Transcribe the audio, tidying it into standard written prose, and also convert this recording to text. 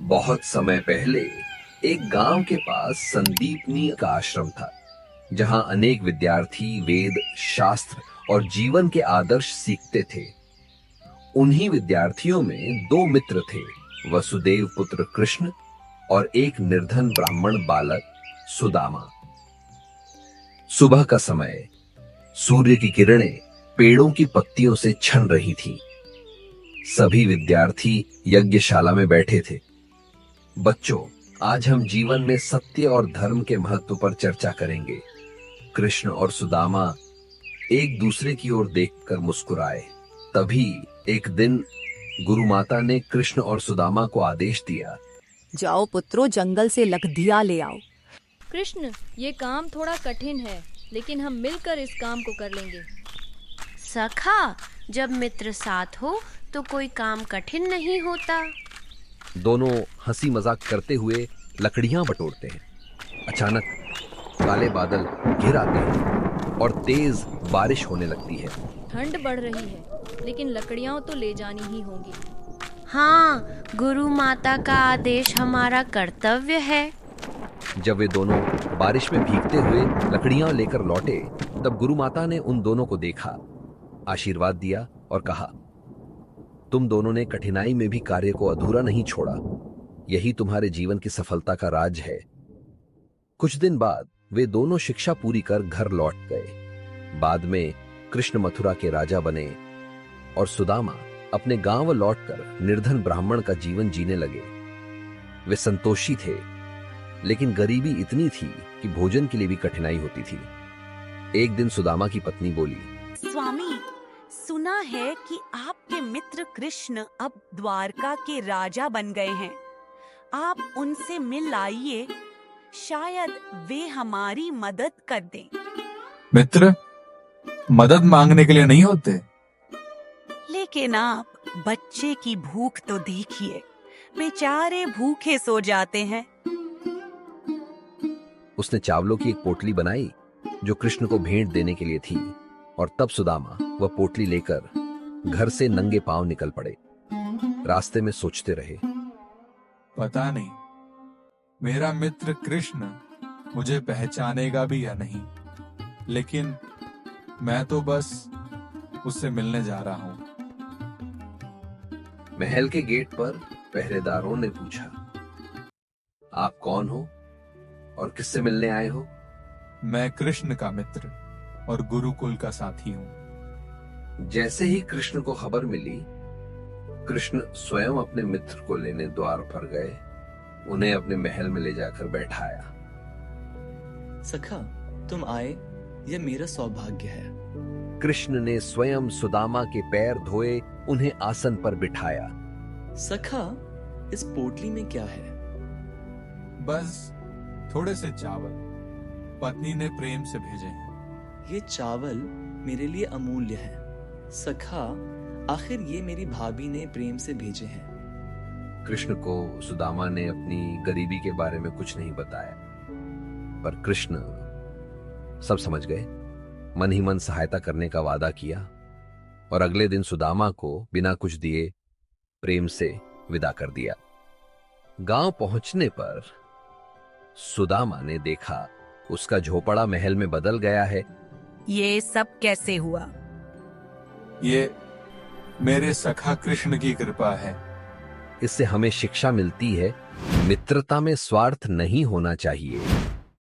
बहुत समय पहले एक गांव के पास संदीपनी का आश्रम था, जहां अनेक विद्यार्थी वेद, शास्त्र और जीवन के आदर्श सीखते थे। उन्हीं विद्यार्थियों में दो मित्र थे, वसुदेव पुत्र कृष्ण और एक निर्धन ब्राह्मण बालक सुदामा। सुबह का समय, सूर्य की किरणें पेड़ों की पत्तियों से छन रही थीं। सभी विद्यार्थी यज्ञशाला में बैठे थे। बच्चों, आज हम जीवन में सत्य और धर्म के महत्व पर चर्चा करेंगे। कृष्ण और सुदामा एक दूसरे की ओर देखकर मुस्कुराए। तभी एक दिन गुरु माता ने कृष्ण और सुदामा को आदेश दिया। जाओ पुत्रों, जंगल से लकड़ियां ले आओ। कृष्ण, ये काम थोड़ा कठिन है, लेकिन हम मिलकर इस काम को कर लेंगे। सखा, जब मित्र साथ हो तो कोई काम कठिन नहीं होता। दोनों हंसी मजाक करते हुए लकड़ियां बटोरते हैं। अचानक काले बादल घिर आते हैं और तेज बारिश होने लगती है। ठंड बढ़ रही है, लेकिन लकड़ियां तो ले जानी ही होंगी। हाँ, गुरु माता का आदेश हमारा कर्तव्य है। जब वे दोनों बारिश में भीगते हुए लकड़ियां लेकर लौटे, तब गुरु माता ने उन दोनों को देखा, आशीर्वाद दिया और कहा, तुम दोनों ने कठिनाई में भी कार्य को अधूरा नहीं छोड़ा। यही तुम्हारे जीवन की सफलता का राज है। कुछ दिन बाद वे दोनों शिक्षा पूरी कर घर लौट गए। बाद में कृष्ण मथुरा के राजा बने और सुदामा अपने गांव लौटकर निर्धन ब्राह्मण का जीवन जीने लगे। वे संतोषी थे, लेकिन गरीबी इतनी थी कि भोजन के लिए भी कठिनाई होती थी। एक दिन सुदामा की पत्नी बोली, स्वामी, सुना है कि आपके मित्र कृष्ण अब द्वारका के राजा बन गए हैं। आप उनसे मिल आइए, शायद वे हमारी मदद कर दें। मित्र मदद मांगने के लिए नहीं होते। लेकिन आप बच्चे की भूख तो देखिए, बेचारे भूखे सो जाते हैं। उसने चावलों की एक पोटली बनाई जो कृष्ण को भेंट देने के लिए थी, और तब सुदामा वह पोटली लेकर घर से नंगे पांव निकल पड़े। रास्ते में सोचते रहे, पता नहीं मेरा मित्र कृष्ण मुझे पहचानेगा भी या नहीं, लेकिन मैं तो बस उससे मिलने जा रहा हूं। महल के गेट पर पहरेदारों ने पूछा, आप कौन हो और किससे मिलने आए हो? मैं कृष्ण का मित्र और गुरुकुल का साथी हूं। जैसे ही कृष्ण को खबर मिली, कृष्ण स्वयं अपने मित्र को लेने द्वार पर गए। उन्हें अपने महल में ले जाकर बैठाया। सखा, तुम आए, यह मेरा सौभाग्य है। कृष्ण ने स्वयं सुदामा के पैर धोए, उन्हें आसन पर बिठाया। सखा, इस पोटली में क्या है? बस थोड़े से चावल पत्नी ने प्रेम से भेजे हैं। ये चावल मेरे लिए अमूल्य है। सखा, आखिर ये मेरी भाभी ने प्रेम से भेजे हैं। कृष्ण को सुदामा ने अपनी गरीबी के बारे में कुछ नहीं बताया, पर कृष्ण सब समझ गए। मन ही मन सहायता करने का वादा किया और अगले दिन सुदामा को बिना कुछ दिए प्रेम से विदा कर दिया। गांव पहुंचने पर सुदामा ने देखा उसका झोपड़ा महल में बदल गया है। ये सब कैसे हुआ? ये मेरे सखा कृष्ण की कृपा है। इससे हमें शिक्षा मिलती है, मित्रता में स्वार्थ नहीं होना चाहिए।